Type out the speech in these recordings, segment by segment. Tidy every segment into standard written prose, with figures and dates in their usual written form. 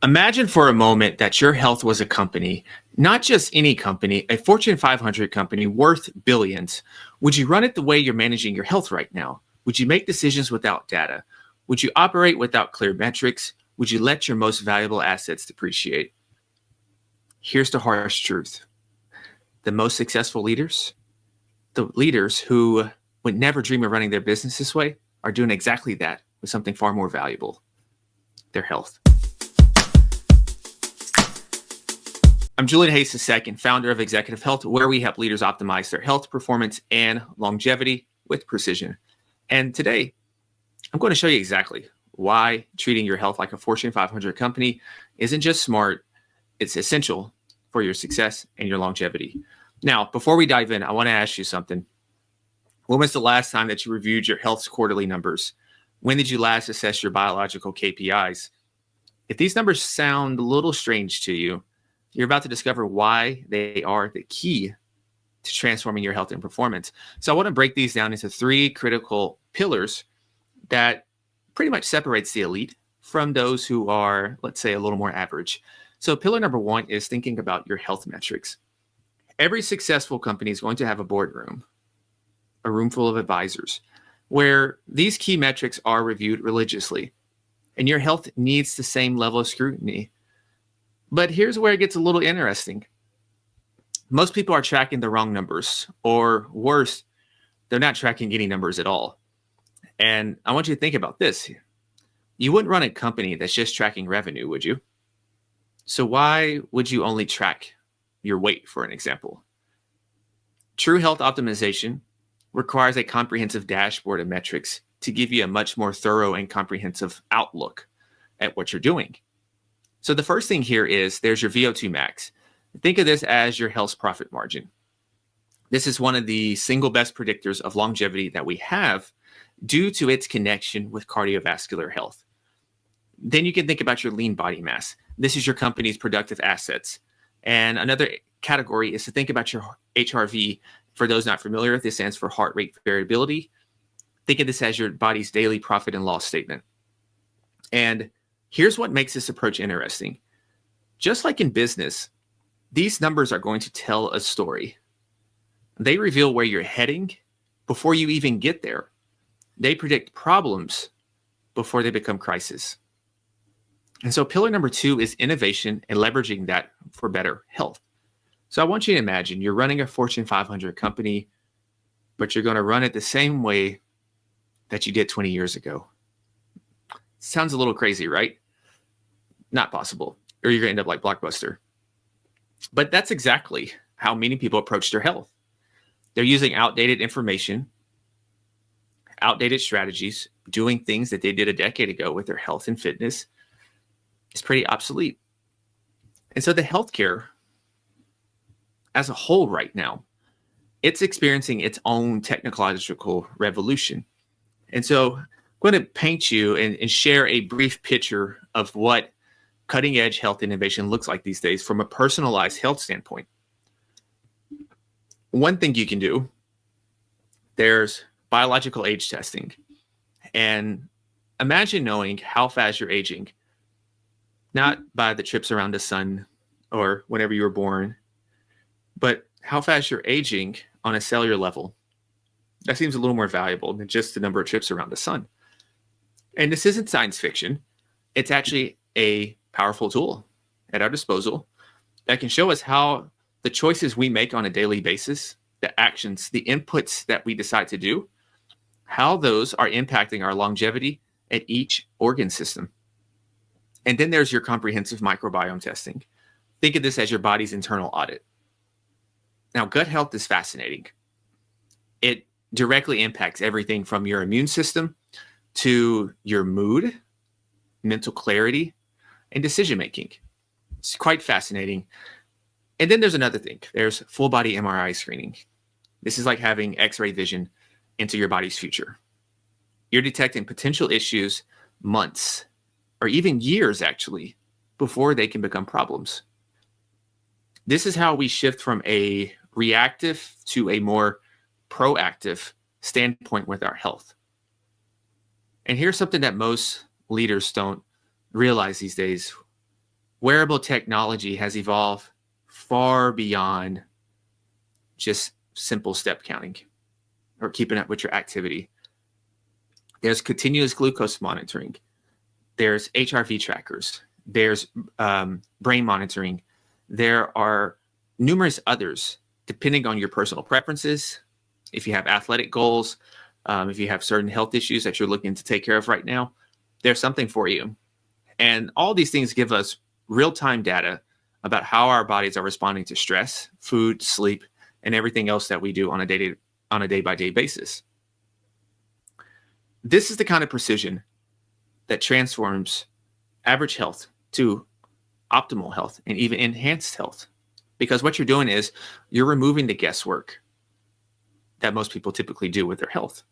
Imagine for a moment that your health was a company, not just any company, a Fortune 500 company worth billions. Would you run it the way you're managing your health right now? Would you make decisions without data? Would you operate without clear metrics? Would you let your most valuable assets depreciate? Here's the harsh truth. The most successful leaders, the leaders who would never dream of running their business this way, are doing exactly that with something far more valuable, their health. I'm Julian Hayes II, founder of Executive Health, where we help leaders optimize their health, performance, and longevity with precision. And today, I'm going to show you exactly why treating your health like a Fortune 500 company isn't just smart, it's essential for your success and your longevity. Now, before we dive in, I want to ask you something. When was the last time that you reviewed your health's quarterly numbers? When did you last assess your biological KPIs? If these numbers sound a little strange to you, you're about to discover why they are the key to transforming your health and performance. So I want to break these down into three critical pillars that pretty much separates the elite from those who are, let's say, a little more average. So pillar number one is thinking about your health metrics. Every successful company is going to have a boardroom, a room full of advisors, where these key metrics are reviewed religiously. And your health needs the same level of scrutiny. But here's where it gets a little interesting. Most people are tracking the wrong numbers, or worse, they're not tracking any numbers at all. And I want you to think about this. You wouldn't run a company that's just tracking revenue, would you? So why would you only track your weight, for an example? True health optimization requires a comprehensive dashboard of metrics to give you a much more thorough and comprehensive outlook at what you're doing. So the first thing here is there's your VO2 max. Think of this as your health profit margin. This is one of the single best predictors of longevity that we have due to its connection with cardiovascular health. Then you can think about your lean body mass. This is your company's productive assets. And another category is to think about your HRV. For those not familiar, this stands for heart rate variability. Think of this as your body's daily profit and loss statement. And here's what makes this approach interesting. Just like in business, these numbers are going to tell a story. They reveal where you're heading before you even get there. They predict problems before they become crises. And so pillar number two is innovation and leveraging that for better health. So I want you to imagine you're running a Fortune 500 company, but you're going to run it the same way that you did 20 years ago. Sounds a little crazy, right? Not possible. Or you're going to end up like Blockbuster. But that's exactly how many people approach their health. They're using outdated information, outdated strategies, doing things that they did a decade ago with their health and fitness. It's pretty obsolete. And so the healthcare as a whole right now, it's experiencing its own technological revolution. And so I'm going to paint you and share a brief picture of what cutting edge health innovation looks like these days from a personalized health standpoint. One thing you can do, there's biological age testing. And imagine knowing how fast you're aging, not by the trips around the sun or whenever you were born, but how fast you're aging on a cellular level. That seems a little more valuable than just the number of trips around the sun. And this isn't science fiction. It's actually a powerful tool at our disposal that can show us how the choices we make on a daily basis, the actions, the inputs that we decide to do, how those are impacting our longevity at each organ system. And then there's your comprehensive microbiome testing. Think of this as your body's internal audit. Now, gut health is fascinating. It directly impacts everything from your immune system to your mood, mental clarity, and decision-making. It's quite fascinating. And then there's another thing. There's full body MRI screening. This is like having X-ray vision into your body's future. You're detecting potential issues months or even years, actually, before they can become problems. This is how we shift from a reactive to a more proactive standpoint with our health. And here's something that most leaders don't realize these days. wearable technology has evolved far beyond just simple step counting or keeping up with your activity. There's continuous glucose monitoring. There's HRV trackers. There's brain monitoring. There are numerous others, depending on your personal preferences. If you have athletic goals, if you have certain health issues that you're looking to take care of right now, there's something for you. And all these things give us real-time data about how our bodies are responding to stress, food, sleep, and everything else that we do on a day-by-day basis. This is the kind of precision that transforms average health to optimal health and even enhanced health. Because what you're doing is you're removing the guesswork that most people typically do with their health.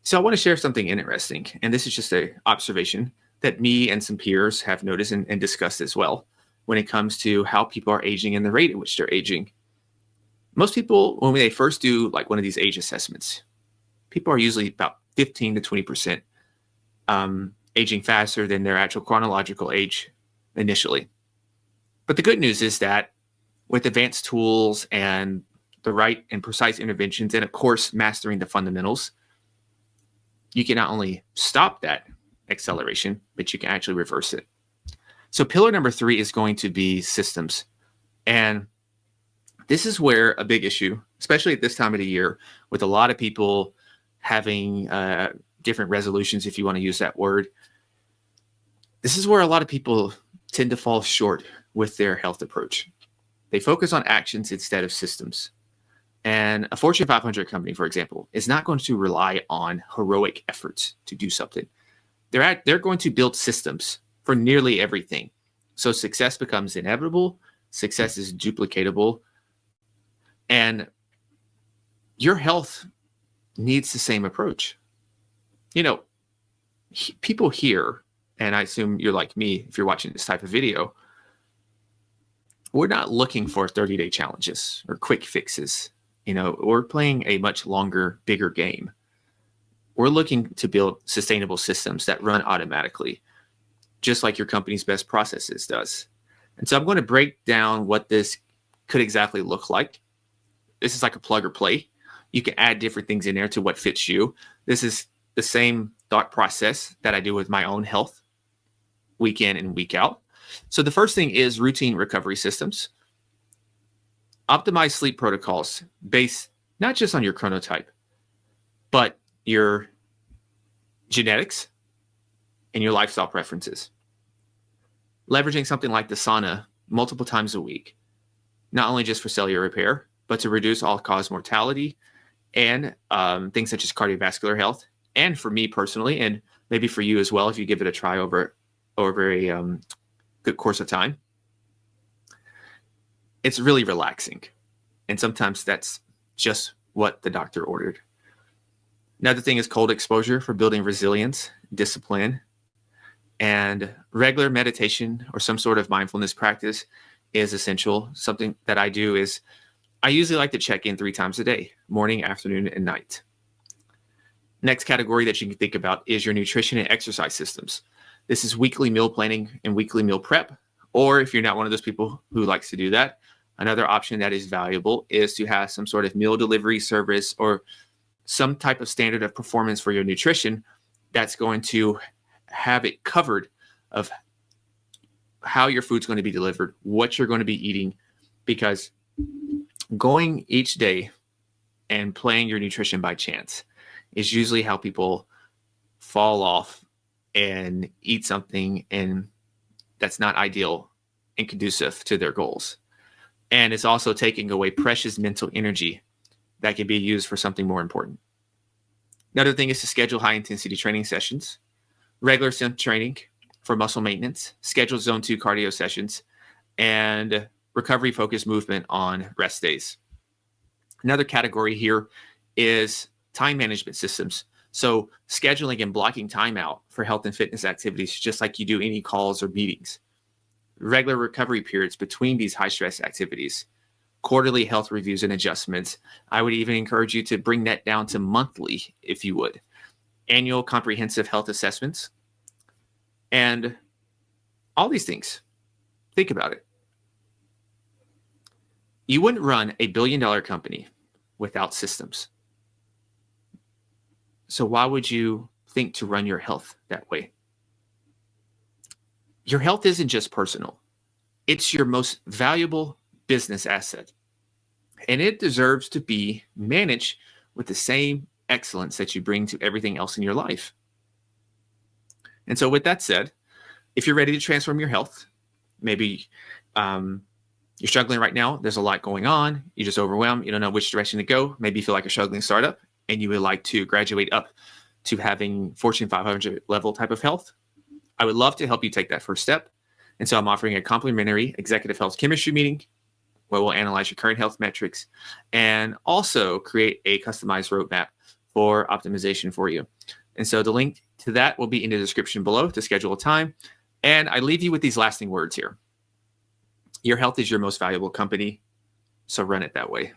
So I want to share something interesting, and this is just an observation that me and some peers have noticed and discussed as well when it comes to how people are aging and the rate at which they're aging. Most people, when they first do like one of these age assessments, people are usually about 15 to 20% aging faster than their actual chronological age initially. But the good news is that with advanced tools and the right and precise interventions, and of course, mastering the fundamentals, you can not only stop that acceleration, but you can actually reverse it. So pillar number 3 is going to be systems. And this is where a big issue, especially at this time of the year, with a lot of people having different resolutions, if you want to use that word, this is where a lot of people tend to fall short with their health approach. They focus on actions instead of systems. And a Fortune 500 company, for example, is not going to rely on heroic efforts to do something. They're going to build systems for nearly everything. So success becomes inevitable. Success is duplicatable. And your health needs the same approach. You know, people here, and I assume you're like me if you're watching this type of video, we're not looking for 30-day challenges or quick fixes. You know, we're playing a much longer, bigger game. We're looking to build sustainable systems that run automatically, just like your company's best processes does. And so I'm going to break down what this could exactly look like. This is like a plug or play. You can add different things in there to what fits you. This is the same thought process that I do with my own health week in and week out. So the first thing is routine recovery systems. Optimize sleep protocols based not just on your chronotype, but your genetics and your lifestyle preferences. Leveraging something like the sauna multiple times a week, not only just for cellular repair, but to reduce all-cause mortality and things such as cardiovascular health. And for me personally, and maybe for you as well, if you give it a try over a good course of time, it's really relaxing. And sometimes that's just what the doctor ordered. Another thing is cold exposure for building resilience, discipline, and regular meditation or some sort of mindfulness practice is essential. Something that I do is I usually like to check in 3 times a day, morning, afternoon, and night. Next category that you can think about is your nutrition and exercise systems. This is weekly meal planning and weekly meal prep. Or if you're not one of those people who likes to do that, another option that is valuable is to have some sort of meal delivery service or some type of standard of performance for your nutrition that's going to have it covered of how your food's going to be delivered, what you're going to be eating, because going each day and playing your nutrition by chance is usually how people fall off and eat something and that's not ideal and conducive to their goals. And it's also taking away precious mental energy that can be used for something more important. Another thing is to schedule high intensity training sessions, regular strength training for muscle maintenance, scheduled zone 2 cardio sessions, and recovery focused movement on rest days. Another category here is time management systems. So scheduling and blocking time out for health and fitness activities, just like you do any calls or meetings. Regular recovery periods between these high stress activities. Quarterly health reviews and adjustments. I would even encourage you to bring that down to monthly if you would. Annual comprehensive health assessments. And All these things. Think about it. You wouldn't run a billion-dollar company without systems. So why would you think to run your health that way? Your health isn't just personal. It's your most valuable business asset. And it deserves to be managed with the same excellence that you bring to everything else in your life. And so with that said, if you're ready to transform your health, maybe you're struggling right now, there's a lot going on, you're just overwhelmed, you don't know which direction to go, maybe you feel like a struggling startup and you would like to graduate up to having Fortune 500 level type of health, I would love to help you take that first step. And so I'm offering a complimentary executive health chemistry meeting where we'll analyze your current health metrics and also create a customized roadmap for optimization for you. And so the link to that will be in the description below to schedule a time. And I leave you with these lasting words here. Your health is your most valuable company, so run it that way.